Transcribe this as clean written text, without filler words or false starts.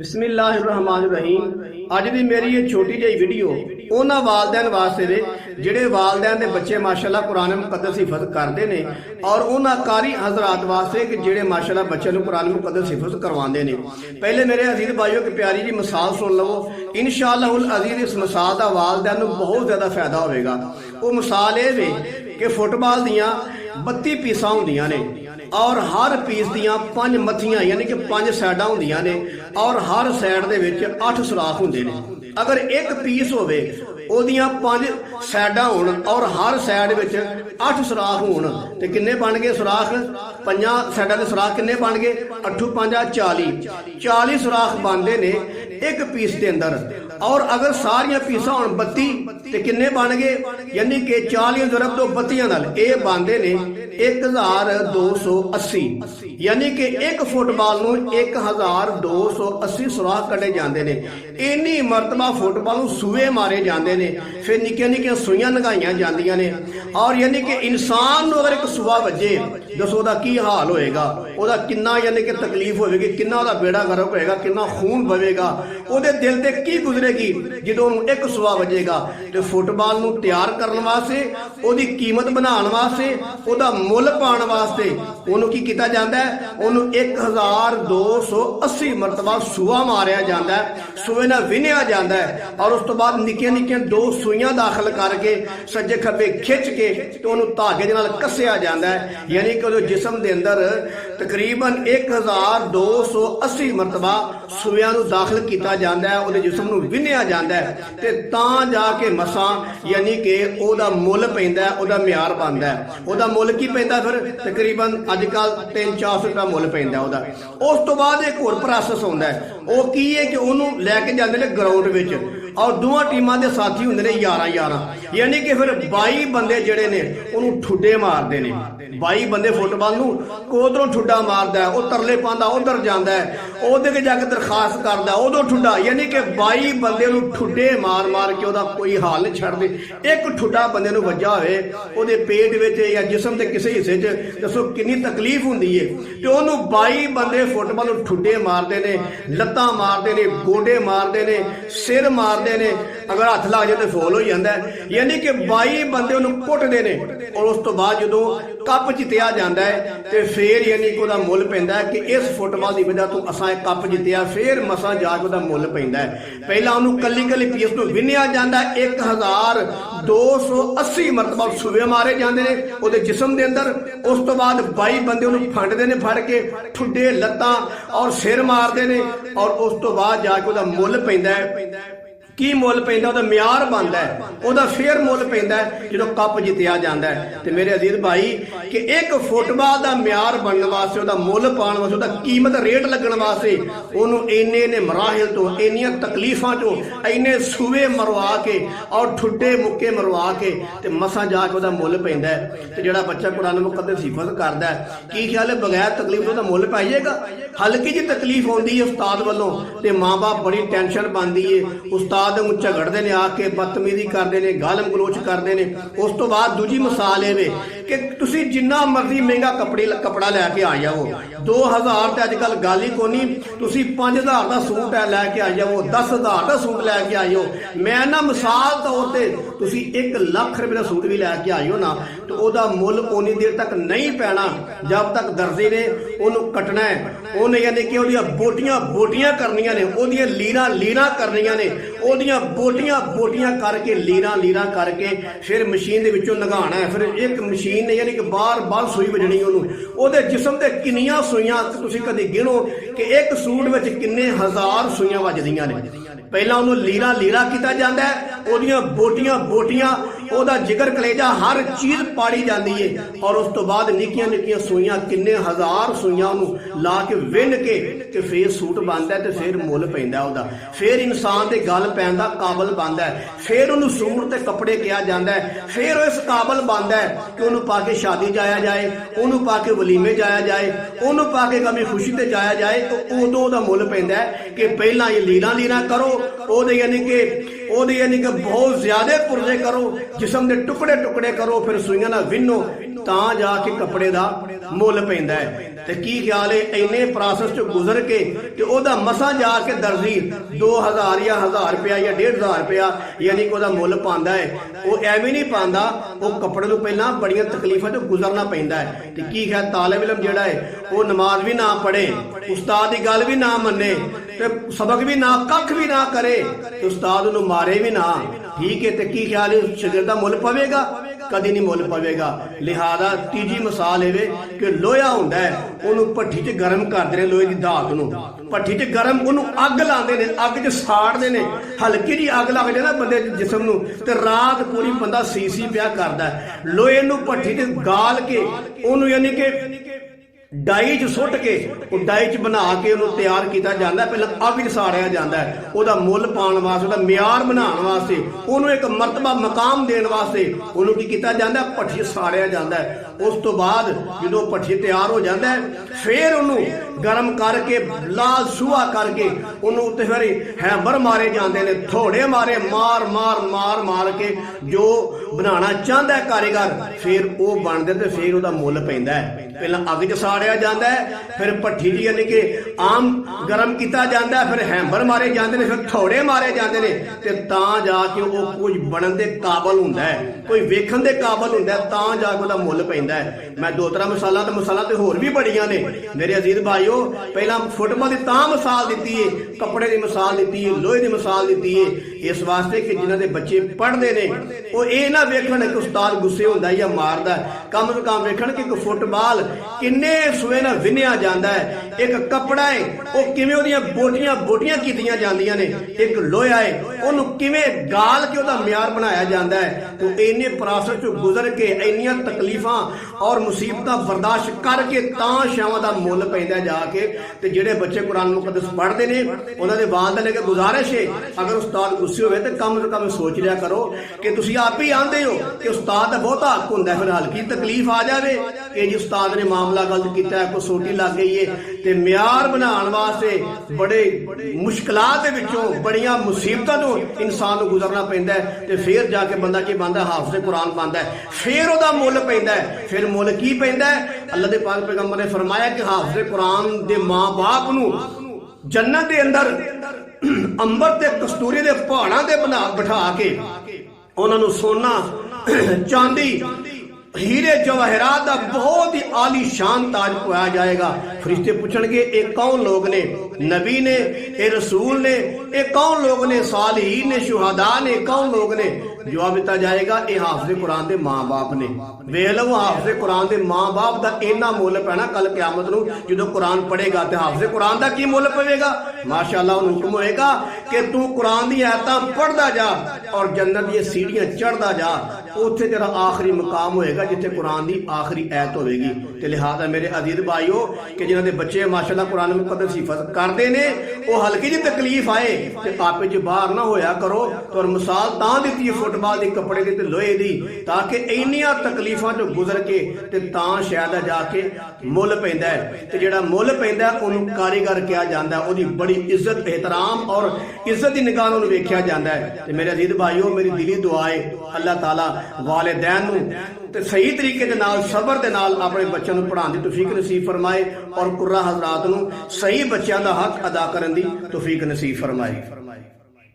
बिस्मिल्लाहिर्रहमानिर्रहीम। अज दी मेरी ये छोटी जी वीडियो उन्होंने वालदैन वास्ते वे जिहड़े वालदैन दे बच्चे माशाअल्लाह कुरान मुकद्दस हिफज करते हैं और उन्होंने कारी हजरात वास्ते कि जिहड़े माशाअल्लाह बच्चों को कुरान मुकद्दस हिफज करवाते हैं। पहले मेरे अजीज भाइयों की प्यारी जी मिसाल सुन लवो, इंशाअल्लाहुल अजीज इस मिसाल का वालदैन को बहुत ज़्यादा फायदा होगा। वो मिसाल ये वे कि फुटबॉल दियाँ 32 पीसा होंदियां ने और हर पीस दियां 5 मत्थियां यानी कि 5 साइडां होंदियां ने और हर साइड दे विच 8 सुराख होंदे ने। अगर एक पीस होवे ओदियां 5 साइडां होण और हर साइड विच 8 सुराख होण ते किन्ने बन गए सुराख? 5 साइडां दे सुराख किन्ने बन गए? 8 5 40 सुराख बनदे ने एक पीस के अंदर। और अगर सारिया पीसा हो 32 तो किन्ने बन गए? यानी कि 40 ज़रब तो 32 नाल ये बनते ने 1280। यानी कि एक फुटबॉल नूं 1280 सुराख कटे जाते हैं। इन्नी मरतबा फुटबॉल सूए मारे जाते हैं, फिर निक्कियां निक्कियां सूइयां लगाइयां जांदियां ने। और यानी कि इंसान नूं अगर एक सूआ वजे दसो ओदा की हाल होएगा, ओदा किन्ना यानी कि तकलीफ होएगी, किन्ना ओदा बेड़ा गर्क होएगा, किन्ना खून बवेगा, ओदे दिल ते की गुजरेगी जो एक सूआ वजेगा। तो फुटबॉल नूं तैयार करने वास्ते, ओदी कीमत बनाने वास्ते, ओदा मुल पाने वास्ते ओनू की किया जाता है? ओनू 1280 मरतबा सूआ मारिया जाता है, सूए नाल विन्निया जाता है और उस तो बाद निक्कियां निक्कियां 2 सूइयां दाखिल करके सज्जे खब्बे खिंच के तो ओनू धागे दे नाल कस्सिया जाता है। यानी कि ओदे जिस्म दे अंदर तकरीबन 1280 मरतबा सूइयां नू दाखिल किया जाता है, ओदे जिस्म नू विन्निया जाता है ते तां जाके मसा यानी कि ओदा मुल पैंदा है, ओदा म्यार बनदा है। ओदा मुल की पैंदा फिर तकरीबन अजकल 300-400 रुपया मुल पैंदा ओदा। उस तो बाद एक होर प्रोसैस होंदा है, वो की है कि ओनू लैके जांदे ने ग्राउंड विच और दोवां टीमां दे साथी होंदे ने 11-11। यानी कि फिर 22 बंदे जिहड़े ने ओनू ठुड्डे मारदे ने। 22 बंदे फुटबॉल नूं कोधरों ठुड्डा मारदा है, वो तरले पांदा उधर जांदा है, ओहदे के जाके दरखास्त करदा उदों ठुड्डा। यानी कि 22 बंदे नूं ठुड्डे मार मार के ओहदा कोई हाल नहीं छड्डदे। एक ठुड्डा बंदे नूं वज्जा होवे ओहदे पेट विच या जिस्म दे किसी हिस्से च दसो किन्नी तकलीफ हुंदी है। ते ओहनूं 22 बंदे फुटबॉल नूं ठुड्डे मारदे ने, लत्तां मारदे ने, गोडे मारदे ने, सिर मारदे ने, अगर हथ लग जाए तो फौल हो जाता है। यानी कि 22 बंदे उन्होंने कुटते हैं और उस तो बाद जो कप जितया जाता है तो फिर यानी कि वह मुल पैंदा है कि इस फुटबॉल की वजह तो असा एक कप जितया, फिर मसा जाके वह मुल पैंदा है। पहला उन्होंने कली कली पीस को विन्निया जाता है, 1280 मरतबा सूए मारे जाते हैं वो जिस्म के अंदर। उस तो बाद 22 बंदे उन्होंने फंडते हैं, फड़ के ठुड्डे लत्तां और सिर मारते हैं और उस तो बाद जाके वह मुल पैंदा है। की मुल पैंदा? ओहदा म्यार बनता है, ओहदा फिर मुल पैंदा है जो कप जितया जाता है। तो मेरे अजीज भाई कि एक फुटबॉल का म्यार बनने वास्ते, ओहदा मुल पाने वास्ते, ओहदा कीमत रेट लगने वास्ते उन्होंने इन्ने मराहिल तो, इन्नियां तकलीफां चो, इन्ने सूए मरवा के और ठुड्डे मुक्के मरवा के ते मसा जाके ओहदा मुल पैंदा है। तो जिहड़ा बच्चा कुरान मुकद्दस हिफज करदा है, की ख्याल है बगैर तकलीफ ओहदा मुल पै जाएगा? हल्की जी तकलीफ आउंदी है उस्ताद वालों ते माँ बाप बड़ी टेंशन बनती है, उस्ताद झगड़ते हैं, आके बदतमीजी करते हैं, गालम गलोच करते हैं। उस तो बाद दूजी मिसाल ये कि तुसी जिन्ना मर्जी महंगा कपड़ा लैके आ जाओ, 2000 तो अजकल गल ही कोनी, तुसी 5000 का सूट है लैके आ जाओ, 10,000 का सूट लैके आइयो। मैं ना मिसाल तौर पर तुसी 1 लाख रुपए का सूट भी लैके आइयो ना तो ओदा मुल उन्नी देर तक नहीं पैना जब तक दर्जी ने उन्होंने कटना है। उन्हें यानी कि ओदियां बोटियां करनियां ने, ओदियां लीरां करनियां ने, ओदियां बोटियां करके लीरां करके फिर मशीन दे विचों लंघाना है। फिर एक मशीन ने यानी कि बार सूई वजनी ओहदे जिस्म ते किन्नियां सूइयां तुसीं कदी गिनो कि एक सूट विच किन्ने हज़ार सूइयां वजदियां ने। पहला उन्होंने लीरा किया जाता है, ओदियां बोटियां ओहदा जिगर कलेजा हर चीज पाड़ी जाती है और उस तो बाद निक्कियां निक्कियां सूइयां किन्ने हज़ार सूइयां उन्होंने ला के विन के ते फिर सूट बनता है, तो फिर मुल पैंदा ओहदा, फिर इंसान के गल पैन का काबल बनता है, फिर उन्होंने सूट ते कपड़े किया जाता है, फिर इस काबल बनता है कि उन्होंने पा के शादी जाया जाए, उन्होंने पा के वलीमे जाया जाए, उन्होंने पा के गमी खुशी ते जाया जाए। तो उदों का मुल पैंदा है कि पहला ये लीरा करो, ओहदे यानी कि बहुत ज्यादा पुरजे करो, जिस्म के टुकड़े टुकड़े करो, फिर सूइयां नाल विन्नो ਤਾਂ ਜਾ ਕੇ ਕੱਪੜੇ ਦਾ ਮੁੱਲ ਪੈਂਦਾ ਹੈ। ਤੇ ਕੀ ਖਿਆਲ ਹੈ ਇੰਨੇ ਪ੍ਰੋਸੈਸ ਚ ਗੁਜ਼ਰ ਕੇ ਤੇ ਉਹਦਾ ਮਸਾਂ ਜਾ ਕੇ ਦਰਜੀ 2000 ਜਾਂ 1000 ਰੁਪਇਆ ਜਾਂ 1500 ਰੁਪਇਆ ਯਾਨੀ ਕਿ ਉਹਦਾ ਮੁੱਲ ਪਾਉਂਦਾ ਹੈ। ਉਹ ਐਵੇਂ ਨਹੀਂ ਪਾਉਂਦਾ, ਉਹ ਕੱਪੜੇ ਨੂੰ ਪਹਿਲਾਂ ਬੜੀਆਂ ਤਕਲੀਫਾਂ ਤੋਂ ਗੁਜ਼ਰਨਾ ਪੈਂਦਾ ਹੈ। ਤੇ ਕੀ ਖਿਆਲ ਤਾਲਿਬ ਇਲਮ ਜਿਹੜਾ ਹੈ ਉਹ ਨਮਾਜ਼ ਵੀ ਨਾ ਪੜ੍ਹੇ, ਉਸਤਾਦ ਦੀ ਗੱਲ ਵੀ ਨਾ ਮੰਨੇ ਤੇ ਸਬਕ ਵੀ ਨਾ ਕੱਖ ਵੀ ਨਾ ਕਰੇ ਤੇ ਉਸਤਾਦ ਨੂੰ ਮਾਰੇ ਵੀ ਨਾ, ਠੀਕ ਹੈ। ਤੇ ਕੀ ਖਿਆਲ ਹੈ ਸ਼ਾਗਿਰਦ ਦਾ ਮੁੱਲ ਪਵੇਗਾ? ਕਦੀ ਨਹੀਂ ਮੁੱਲ ਪਵੇਗਾ। ਲਿਹਾਜ਼ਾ ਤੀਜੀ ਮਿਸਾਲ ਇਹ ਵੇ ਕਿ ਲੋਹਾ ਹੁੰਦਾ ਹੈ, ਉਹਨੂੰ ਭੱਠੀ 'ਚ ਗਰਮ ਕਰਦੇ ਨੇ, ਲੋਹੇ ਦੀ ਧਾਤ ਨੂੰ ਭੱਠੀ 'ਚ ਗਰਮ ਉਹਨੂੰ ਅੱਗ ਲਾਉਂਦੇ ਨੇ, ਅੱਗ 'ਚ ਸਾੜਦੇ ਨੇ, ਹਲਕੀ ਜਿਹੀ ਅੱਗ ਲੱਗ ਜਾਏ ਨਾ ਬੰਦੇ ਦੇ ਜਿਸਮ ਨੂੰ ਤੇ ਰਾਤ ਪੂਰੀ ਬੰਦਾ ਸੀ ਪਿਆ ਕਰਦਾ। ਲੋਹੇ ਨੂੰ ਭੱਠੀ 'ਚ ਗਾਲ ਕੇ ਉਹਨੂੰ ਯਾਨੀ ਕਿ ਡਾਈ 'ਚ ਸੁੱਟ ਕੇ ਉਹ ਡਾਈ 'ਚ ਬਣਾ ਕੇ ਉਹਨੂੰ ਤਿਆਰ ਕੀਤਾ ਜਾਂਦਾ। ਪਹਿਲਾਂ ਅੱਗ 'ਚ ਸਾੜਿਆ ਜਾਂਦਾ, ਉਹਦਾ ਮੁੱਲ ਪਾਉਣ ਵਾਸਤੇ, ਉਹਦਾ ਮਿਆਰ ਬਣਾਉਣ ਵਾਸਤੇ, ਉਹਨੂੰ ਇੱਕ ਮਰਤਬਾ ਮਕਾਮ ਦੇਣ ਵਾਸਤੇ ਉਹਨੂੰ ਕੀ ਕੀਤਾ ਜਾਂਦਾ? ਭੱਠੀ 'ਚ ਸਾੜਿਆ ਜਾਂਦਾ। ਉਸ ਤੋਂ ਬਾਅਦ ਜਦੋਂ ਭੱਠੀ ਤਿਆਰ ਹੋ ਜਾਂਦਾ ਫਿਰ ਉਹਨੂੰ ਗਰਮ ਕਰਕੇ ਲਾਲ ਸੂਹਾ ਕਰਕੇ ਉਹਨੂੰ ਉੱਤੇ ਫਿਰ ਹੈਂਬਰ ਮਾਰੇ ਜਾਂਦੇ ਨੇ, ਥੋੜੇ ਮਾਰੇ ਮਾਰ ਕੇ ਜੋ ਬਣਾਉਣਾ ਚਾਹੁੰਦਾ ਹੈ ਕਾਰੀਗਰ ਫਿਰ ਉਹ ਬਣਦੇ ਤੇ ਫਿਰ ਉਹਦਾ ਮੁੱਲ ਪੈਂਦਾ ਹੈ। ਪਹਿਲਾਂ ਅੱਗ 'ਚ ਸਾੜਿਆ ਜਾਂਦਾ ਹੈ, ਫਿਰ ਭੱਠੀ 'ਚ ਯਾਨੀ ਕਿ ਆਮ ਗਰਮ ਕੀਤਾ ਜਾਂਦਾ, ਫਿਰ ਹੈਂਬਰ ਮਾਰੇ ਜਾਂਦੇ ਨੇ, ਫਿਰ ਥੋੜੇ ਮਾਰੇ ਜਾਂਦੇ ਨੇ ਤੇ ਤਾਂ ਜਾ ਕੇ ਉਹ ਕੁਝ ਬਣਨ ਦੇ ਕਾਬਲ ਹੁੰਦਾ ਹੈ, ਕੋਈ ਵੇਖਣ ਦੇ ਕਾਬਲ ਹੁੰਦਾ, ਤਾਂ ਜਾ ਕੇ ਉਹਦਾ ਮੁੱਲ ਪੈਂਦਾ ਹੈ। ਮੈਂ ਦੋ ਤਰ੍ਹਾਂ ਮਿਸਾਲਾਂ ਤੇ ਹੋਰ ਵੀ ਬੜੀਆਂ ਨੇ ਮੇਰੇ ਅਜ਼ੀਜ਼ ਭਾਈਓ। ਪਹਿਲਾਂ ਫੁੱਟਬਾਲ ਦੀ ਤਾਂ ਮਿਸਾਲ ਦਿੱਤੀ ਹੈ, ਕੱਪੜੇ ਦੀ ਮਿਸਾਲ ਦਿੱਤੀ ਹੈ, ਲੋਹੇ ਦੀ ਮਿਸਾਲ ਦਿੱਤੀ ਹੈ, ਇਸ ਵਾਸਤੇ ਕਿ ਜਿਨ੍ਹਾਂ ਦੇ ਬੱਚੇ ਪੜ੍ਹਦੇ ਨੇ ਉਹ ਇਹ ਨਾ ਵੇਖਣ ਕਿ ਉਸਤਾਦ ਗੁੱਸੇ ਹੁੰਦਾ ਜਾਂ ਮਾਰਦਾ, ਕਮ ਤੋਂ ਕਮ ਵੇਖਣ ਕਿ ਇੱਕ ਫੁੱਟਬਾਲ ਕਿੰਨੇ ਸੂਏ ਨਾਲ ਵਿੰਨਿਆ ਜਾਂਦਾ ਹੈ, ਇੱਕ ਕੱਪੜਾ ਹੈ ਉਹ ਕਿਵੇਂ ਉਹਦੀਆਂ ਬੋਟੀਆਂ ਕੀਤੀਆਂ ਜਾਂਦੀਆਂ ਨੇ, ਇੱਕ ਲੋਹਾ ਹੈ ਉਹਨੂੰ ਕਿਵੇਂ ਗਾਲ ਕੇ ਉਹਦਾ ਮਿਆਰ ਬਣਾਇਆ ਜਾਂਦਾ ਹੈ। ਤੇ ਇੰਨੇ ਪ੍ਰੋਸੈਸ ਤੋਂ ਗੁਜ਼ਰ ਕੇ ਇੰਨੀਆਂ ਤਕਲੀਫਾਂ ਔਰ ਮੁਸੀਬਤਾਂ ਬਰਦਾਸ਼ਤ ਕਰਕੇ ਤਾਂ ਸ਼ਾਮਾਂ ਦਾ ਮੁੱਲ ਪੈਂਦਾ ਜਾ ਕੇ। ਤੇ ਜਿਹੜੇ ਬੱਚੇ ਕੁਰਾਨ ਮੁਕੱਦਸ ਪੜ੍ਹਦੇ ਨੇ ਉਹਨਾਂ ਦੇ ਵਾਲਿदैन ਅੱਗੇ ਗੁਜ਼ਾਰਿਸ਼ ਹੈ, ਅਗਰ ਉਸਤਾਦ ਗੁੱਸੇ ਹੋਵੇ ਤੇ ਕਮ ਤੋਂ ਕਮ ਸੋਚ ਲਿਆ ਕਰੋ ਕਿ ਤੁਸੀਂ ਆਪ ਹੀ ਆਂਦੇ ਹੋ ਕਿ ਉਸਤਾਦ ਦਾ ਬਹੁਤਾ ਹੱਕ ਹੁੰਦਾ। ਫਿਰ ਹਲਕੀ ਤਕਲੀਫ ਆ ਜਾਵੇ ਕਿ ਜੀ ਉਸਤਾਦ ਨੇ ਮਾਮਲਾ ਗਲਤ ਕੀਤਾ, ਕੋਈ ਸੋਟੀ ਲੱਗ ਗਈ ਹੈ, ਤੇ ਮਿਆਰ ਬਣਾਉਣ ਵਾਸਤੇ ਬੜੇ ਮੁਸ਼ਕਲਾਂ ਦੇ ਵਿੱਚੋਂ ਬੜੀਆਂ ਮੁਸੀਬਤਾਂ ਤੋਂ ਇਨਸਾਨ ਨੂੰ ਗੁਜ਼ਰਨਾ ਪੈਂਦਾ ਹੈ। ਤੇ ਫਿਰ ਜਾ ਕੇ ਬੰਦਾ ਕੀ ਬਣਦਾ? ਹਾਫਿਜ਼ ਕੁਰਾਨ ਬਣਦਾ ਹੈ, ਫਿਰ ਉਹਦਾ ਮੁੱਲ ਪੈਂਦਾ ਹੈ। ਫਿਰ ਮੁੱਲ ਕੀ ਪੈਂਦਾ ਹੈ? ਅੱਲਾਹ ਦੇ ਪਾਕ ਪੈਗੰਬਰ ਨੇ ਫਰਮਾਇਆ ਕਿ ਹਾਫਿਜ਼ ਕੁਰਾਨ ਦੇ ਮਾਂ-ਬਾਪ ਨੂੰ ਜੰਨਤ ਦੇ ਅੰਦਰ ਅੰਬਰ ਤੇ ਕਸਤੂਰੀ ਦੇ ਪਹਾੜਾਂ ਤੇ ਬਿਠਾ ਕੇ ਉਹਨਾਂ ਨੂੰ ਸੋਨਾ, ਚਾਂਦੀ, ਹੀਰੇ ਜਵਾਹਰਾਤ ਦਾ ਬਹੁਤ ਹੀ ਆਲੀ ਸ਼ਾਨ ਤਾਜ ਪਾਇਆ ਜਾਏਗਾ। ਫਰਿਸ਼ਤੇ ਪੁੱਛਣਗੇ ਇਹ ਕੌਣ ਲੋਕ ਨੇ? ਨਬੀ ਨੇ, ਇਹ ਰਸੂਲ ਨੇ, ਇਹ ਕੌਣ ਲੋਕ ਨੇ? ਸਾਲਿਹੀਨ ਨੇ, ਸ਼ੁਹਦਾ ਨੇ, ਕੌਣ ਲੋਕ ਨੇ? ਜਵਾਬ ਦਿੱਤਾ ਜਾਏਗਾ ਇਹ ਹਾਫਿਜ਼ ਕੁਰਾਨ ਦੇ ਮਾਂ-ਬਾਪ ਨੇ। ਵੇਖ ਲਓ ਹਾਫਿਜ਼ ਕੁਰਾਨ ਦੇ ਮਾਂ-ਬਾਪ ਦਾ ਇੰਨਾ ਮੁੱਲ ਪੈਣਾ ਕੱਲ ਕਿਆਮਤ ਨੂੰ ਜਦੋਂ ਕੁਰਾਨ ਪੜ੍ਹੇਗਾ। ਤੇ ਹਾਫਿਜ਼ ਕੁਰਾਨ ਦਾ ਕੀ ਮੁੱਲ ਪਵੇਗਾ? ਮਾਸ਼ਾਅੱਲਾ ਉਹਨੂੰ ਹੁਕਮ ਹੋਏਗਾ ਕਿ ਤੂੰ ਕੁਰਾਨ ਦੀ ਆਇਤਾਂ ਪੜ੍ਹਦਾ ਜਾ ਔਰ ਜੰਨਤ ਦੀਆਂ ਸੀੜੀਆਂ ਚੜ੍ਹਦਾ ਜਾ, ਉੱਥੇ ਤੇਰਾ ਆਖਰੀ ਮੁਕਾਮ ਹੋਏਗਾ ਜਿੱਥੇ ਕੁਰਾਨ ਦੀ ਆਖਰੀ ਆਇਤ ਹੋਵੇਗੀ। ਤੇ ਲਿਹਾਜ਼ਾ ਮੇਰੇ ਅਜ਼ੀਜ਼ ਭਾਈਓ ਕਿ ਜਿਨ੍ਹਾਂ ਦੇ ਬੱਚੇ ਮਾਸ਼ਾਅੱਲਾ ਕੁਰਾਨ ਮੁਕੱਦਸ ਹਿਫਜ਼ ਕਰਦੇ ਨੇ ਉਹ ਹਲਕੀ ਜਿਹੀ ਤਕਲੀਫ ਆਏ ਤੇ ਆਪੇ 'ਚ ਬਾਹਰ ਨਾ ਹੋਇਆ ਕਰੋ। ਔਰ ਮਿਸਾਲ ਤਾਂ ਦਿੱਤੀ ਹੈ ਫੁੱਟਬਾਲ ਦੀ, ਕੱਪੜੇ ਦੀ ਤੇ ਲੋਹੇ ਦੀ, ਤਾਂ ਕਿ ਇੰਨੀਆਂ ਤਕਲੀਫਾਂ ਤੋਂ ਗੁਜ਼ਰ ਕੇ ਤੇ ਤਾਂ ਸ਼ਾਇਦ ਜਾ ਕੇ ਮੁੱਲ ਪੈਂਦਾ ਹੈ। ਤੇ ਜਿਹੜਾ ਮੁੱਲ ਪੈਂਦਾ ਉਹਨੂੰ ਕਾਰੀਗਰ ਕਿਹਾ ਜਾਂਦਾ, ਉਹਦੀ ਬੜੀ ਇੱਜ਼ਤ, ਇਹਤਰਾਮ ਔਰ ਇੱਜ਼ਤ ਦੀ ਨਿਗਾਹ ਨੂੰ ਵੇਖਿਆ ਜਾਂਦਾ ਹੈ। ਤੇ ਮੇਰੇ ਅਜ਼ੀਜ਼ ਭਾਈਓ ਮੇਰੀ ਦਿਲੀ ਦੁਆ ਹੈ ਅੱਲਾਹ ਤਾਲਾ ਵਾਲਿदैन ਨੂੰ ਤੇ ਸਹੀ ਤਰੀਕੇ ਦੇ ਨਾਲ ਸਬਰ ਦੇ ਨਾਲ ਆਪਣੇ ਬੱਚਿਆਂ ਨੂੰ ਪੜ੍ਹਾਉਣ ਦੀ ਤੌਫੀਕ ਨਸੀਬ ਫਰਮਾਏ ਔਰ ਕੁर्रा ਹਜ਼ਰਾਤ ਨੂੰ ਸਹੀ ਬੱਚਿਆਂ ਦਾ ਹੱਕ ਅਦਾ ਕਰਨ ਦੀ ਤੌਫੀਕ ਨਸੀਬ ਫਰਮਾਏ।